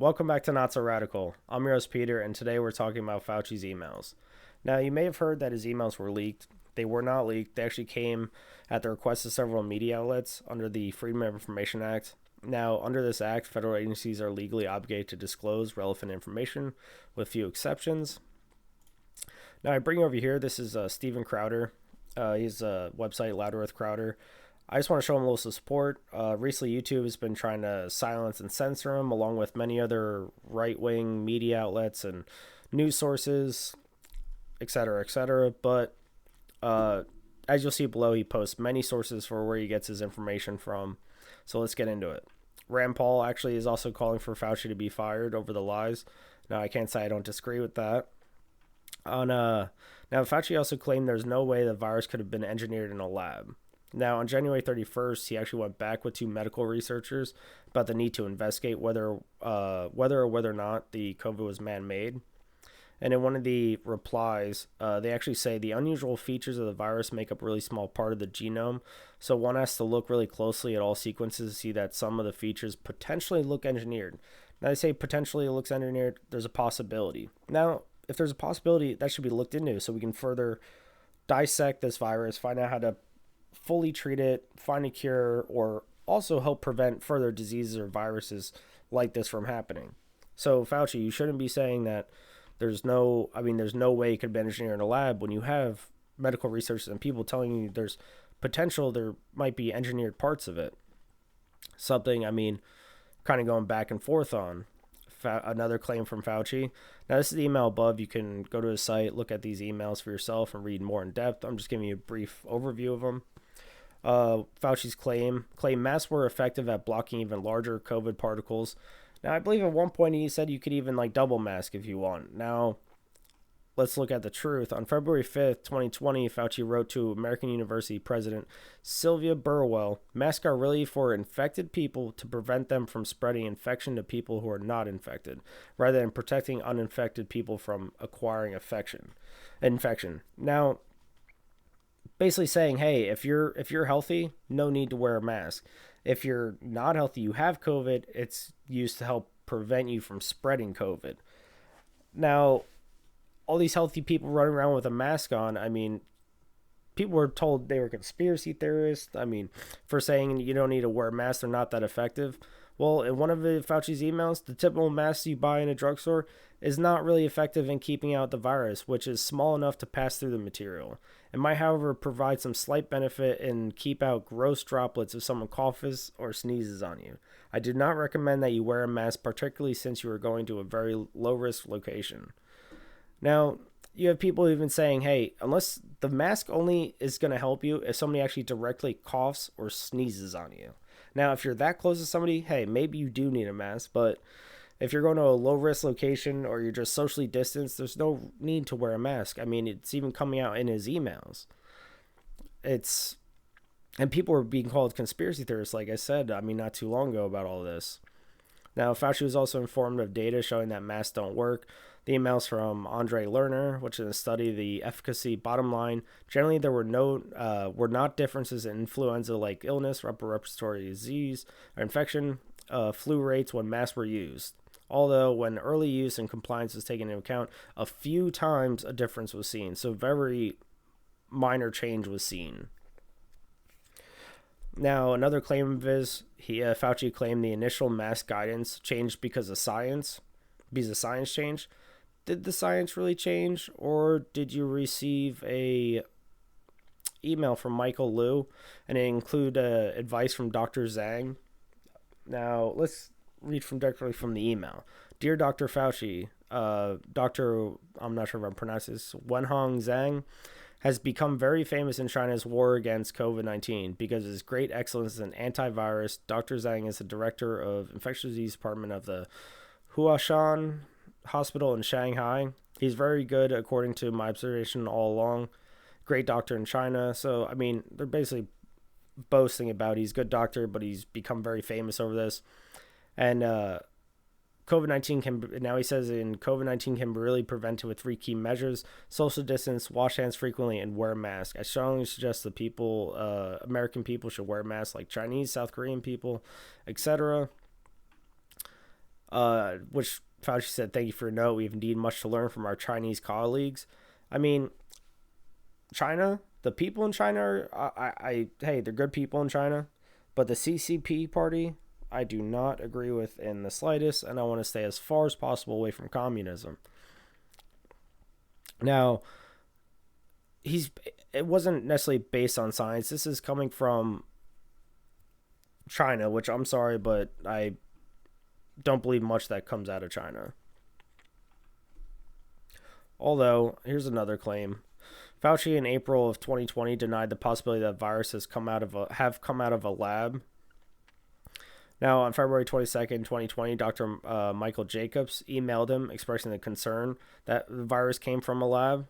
Welcome back to Not So Radical. I'm your host, Peter, and today we're talking about Fauci's emails. Now, you may have heard that his emails were leaked. They were not leaked. They actually came at the request of several media outlets under the Freedom of Information Act. Now, under this act, federal agencies are legally obligated to disclose relevant information, with few exceptions. Now, I bring you over here. This is Steven Crowder. He's a website, Louder with Crowder. I just want to show him a little support. Recently, YouTube has been trying to silence and censor him, along with many other right-wing media outlets and news sources, etc., etc. But as you'll see below, he posts many sources for where he gets his information from. So let's get into it. Rand Paul actually is also calling for Fauci to be fired over the lies. Now, I can't say I don't disagree with that. Now, Fauci also claimed there's no way the virus could have been engineered in a lab. Now, on January 31st, he actually went back with two medical researchers about the need to investigate whether or not the COVID was man-made. And in one of the replies, they actually say the unusual features of the virus make up a really small part of the genome. So one has to look really closely at all sequences to see that some of the features potentially look engineered. Now, they say potentially it looks engineered. There's a possibility. Now, if there's a possibility, that should be looked into so we can further dissect this virus, find out how to fully treat it, find a cure, or also help prevent further diseases or viruses like this from happening. So Fauci, you shouldn't be saying that there's no way it could be engineered in a lab when you have medical researchers and people telling you there's potential there might be engineered parts of it. Something, kind of going back and forth on. Another claim from Fauci. Now, this is the email above. You can go to his site, look at these emails for yourself, and read more in depth. I'm just giving you a brief overview of them. Fauci's claim masks were effective at blocking even larger COVID particles. Now, I believe at one point he said you could even double mask if you want. Now, let's look at the truth. On February 5th, 2020, Fauci wrote to American University President Sylvia Burwell, masks are really for infected people to prevent them from spreading infection to people who are not infected, rather than protecting uninfected people from acquiring infection. Now, basically saying, hey, if you're healthy, no need to wear a mask. If you're not healthy, you have COVID, it's used to help prevent you from spreading COVID. Now, all these healthy people running around with a mask on, people were told they were conspiracy theorists. For saying you don't need to wear a mask, they're not that effective. Well, in one of Fauci's emails, the typical mask you buy in a drugstore is not really effective in keeping out the virus, which is small enough to pass through the material. It might, however, provide some slight benefit and keep out gross droplets if someone coughs or sneezes on you. I do not recommend that you wear a mask, particularly since you are going to a very low-risk location. Now, you have people even saying, hey, unless the mask only is going to help you if somebody actually directly coughs or sneezes on you. Now, if you're that close to somebody, hey, maybe you do need a mask, but if you're going to a low-risk location or you're just socially distanced, there's no need to wear a mask. It's even coming out in his emails. And people were being called conspiracy theorists, like I said, not too long ago about all this. Now, Fauci was also informed of data showing that masks don't work. The emails from Andre Lerner, which is a study of the efficacy. Bottom line, generally there were not differences in influenza-like illness, upper respiratory disease, or infection, flu rates when masks were used. Although when early use and compliance was taken into account, a few times a difference was seen. So very minor change was seen. Now, another claim of his, Fauci claimed the initial mask guidance changed because of science changed. Did the science really change, or did you receive a email from Michael Liu and it include advice from Dr. Zhang? Now, let's read directly from the email. Dear Dr. Fauci, Dr. I'm not sure if I'm pronouncing this, Wenhong Zhang has become very famous in China's war against COVID-19 because of his great excellence as an antivirus. Dr. Zhang is the director of infectious disease department of the Huashan Hospital in Shanghai. He's very good, according to my observation all along. Great doctor in China. So, they're basically boasting about he's a good doctor, but he's become very famous over this. And COVID-19 can be really prevented with 3 key measures: social distance, wash hands frequently, and wear a mask. I strongly suggest that American people should wear masks like Chinese, South Korean people, etc. which Fauci said, "Thank you for your note. We have indeed much to learn from our Chinese colleagues." I mean, China, the people in China hey, they're good people in China, but the CCP party, I do not agree with in the slightest, and I want to stay as far as possible away from communism. Now, it wasn't necessarily based on science. This is coming from China, which I'm sorry, but I don't believe much that comes out of China. Although, here's another claim. Fauci in April of 2020 denied the possibility that viruses have come out of a lab. Now, on February 22nd, 2020, Dr. Michael Jacobs emailed him expressing the concern that the virus came from a lab.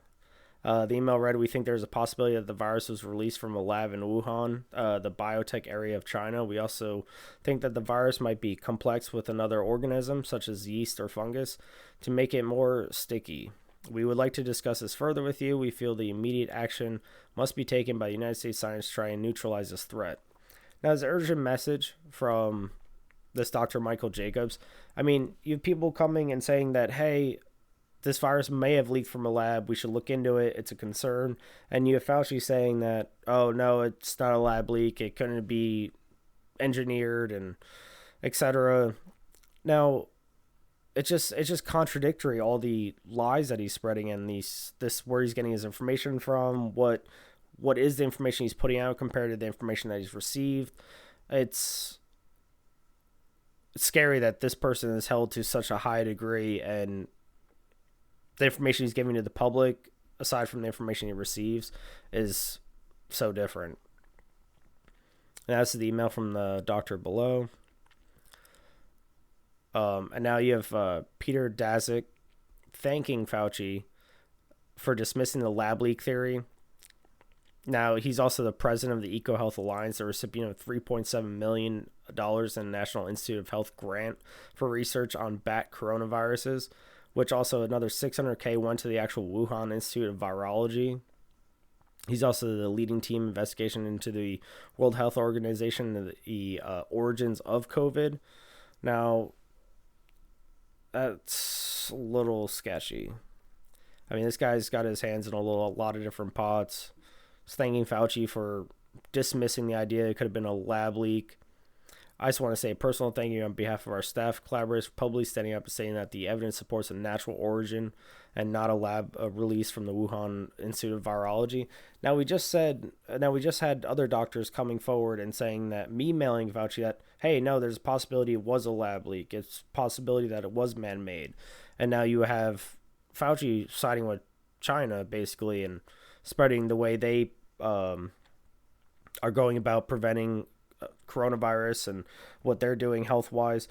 The email read, "We think there's a possibility that the virus was released from a lab in Wuhan, the biotech area of China. We also think that the virus might be complex with another organism, such as yeast or fungus, to make it more sticky. We would like to discuss this further with you. We feel the immediate action must be taken by the United States science to try and neutralize this threat." Now, there's an urgent message from this Dr. Michael Jacobs. I mean, you have people coming and saying that, hey, this virus may have leaked from a lab. We should look into it. It's a concern. And you have Fauci saying that, oh, no, it's not a lab leak. It couldn't be engineered and etc. Now, it's just contradictory, all the lies that he's spreading and where he's getting his information from, what is the information he's putting out compared to the information that he's received. It's scary that this person is held to such a high degree, and the information he's giving to the public, aside from the information he receives, is so different. And that's the email from the doctor below. And now you have Peter Dazyk thanking Fauci for dismissing the lab leak theory. Now, he's also the president of the EcoHealth Alliance, the recipient of $3.7 million in National Institute of Health grant for research on bat coronaviruses, which also another $600K went to the actual Wuhan Institute of Virology. He's also the leading team investigation into the World Health Organization and the origins of COVID. Now, that's a little sketchy. I mean, this guy's got his hands in a lot of different pots. He's thanking Fauci for dismissing the idea it could have been a lab leak. I just want to say a personal thank you on behalf of our staff, collaborators, for publicly standing up and saying that the evidence supports a natural origin and not a lab release from the Wuhan Institute of Virology. Now we just had other doctors coming forward and saying that me mailing Fauci that, hey, no, there's a possibility it was a lab leak. It's a possibility that it was man-made. And now you have Fauci siding with China, basically, and spreading the way they are going about preventing coronavirus and what they're doing health-wise.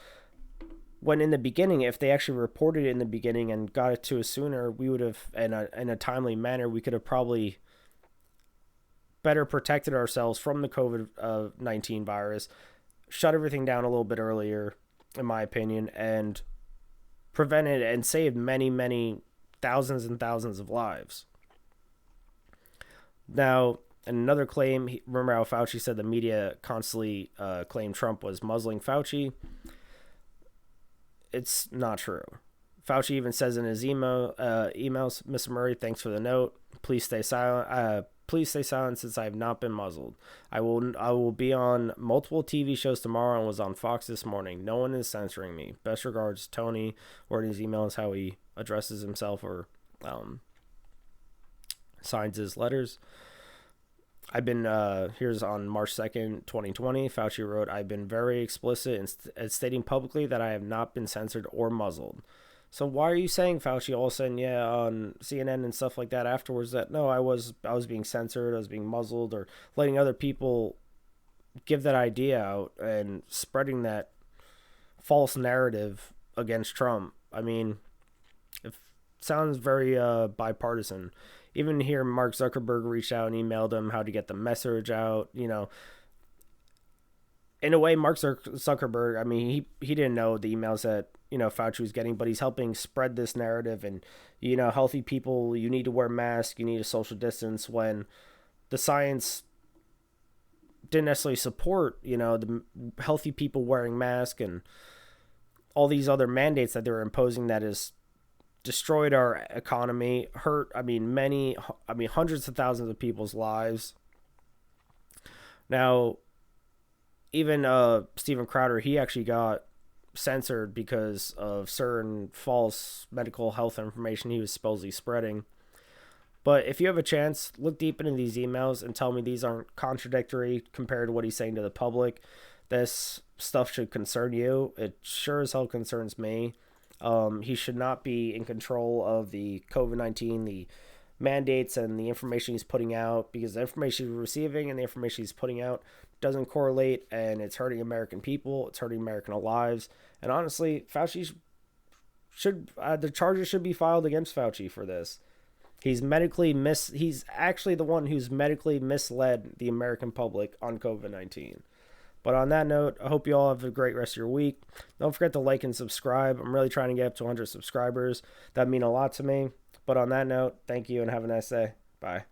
When in the beginning, if they actually reported it in the beginning and got it to us sooner, we would have, in a timely manner, we could have probably better protected ourselves from the COVID-19 virus, shut everything down a little bit earlier, in my opinion, and prevented and saved many, many thousands and thousands of lives. Now, and another claim, remember how Fauci said the media constantly claimed Trump was muzzling Fauci? It's not true. Fauci even says in his emails, Mr. Murray, thanks for the note. Please stay silent. Please stay silent since I have not been muzzled. I will be on multiple TV shows tomorrow and was on Fox this morning. No one is censoring me. Best regards, Tony. Or in his emails, how he addresses himself or signs his letters. I've been, here's on March 2nd, 2020, Fauci wrote, I've been very explicit in stating publicly that I have not been censored or muzzled. So why are you saying, Fauci, all of a sudden, on CNN and stuff like that afterwards, that no, I was being censored, I was being muzzled, or letting other people give that idea out and spreading that false narrative against Trump? I mean, it sounds very bipartisan. Even here, Mark Zuckerberg reached out and emailed him how to get the message out. In a way, Mark Zuckerberg, I mean, he didn't know the emails that, Fauci was getting, but he's helping spread this narrative. And, healthy people, you need to wear masks, you need a social distance, when the science didn't necessarily support, the healthy people wearing masks and all these other mandates that they were imposing that has destroyed our economy, hurt, hundreds of thousands of people's lives. Now, even Steven Crowder, he actually got censored because of certain false medical health information he was supposedly spreading. But if you have a chance, look deep into these emails and tell me these aren't contradictory compared to what he's saying to the public. This stuff should concern you. It sure as hell concerns me. He should not be in control of the COVID-19, the mandates, and the information he's putting out, because the information he's receiving and the information he's putting out doesn't correlate, and it's hurting American people. It's hurting American lives. And honestly, Fauci the charges should be filed against Fauci for this. He's actually the one who's medically misled the American public on COVID-19. But on that note, I hope you all have a great rest of your week. Don't forget to like and subscribe. I'm really trying to get up to 100 subscribers. That mean a lot to me. But on that note, thank you and have a nice day. Bye.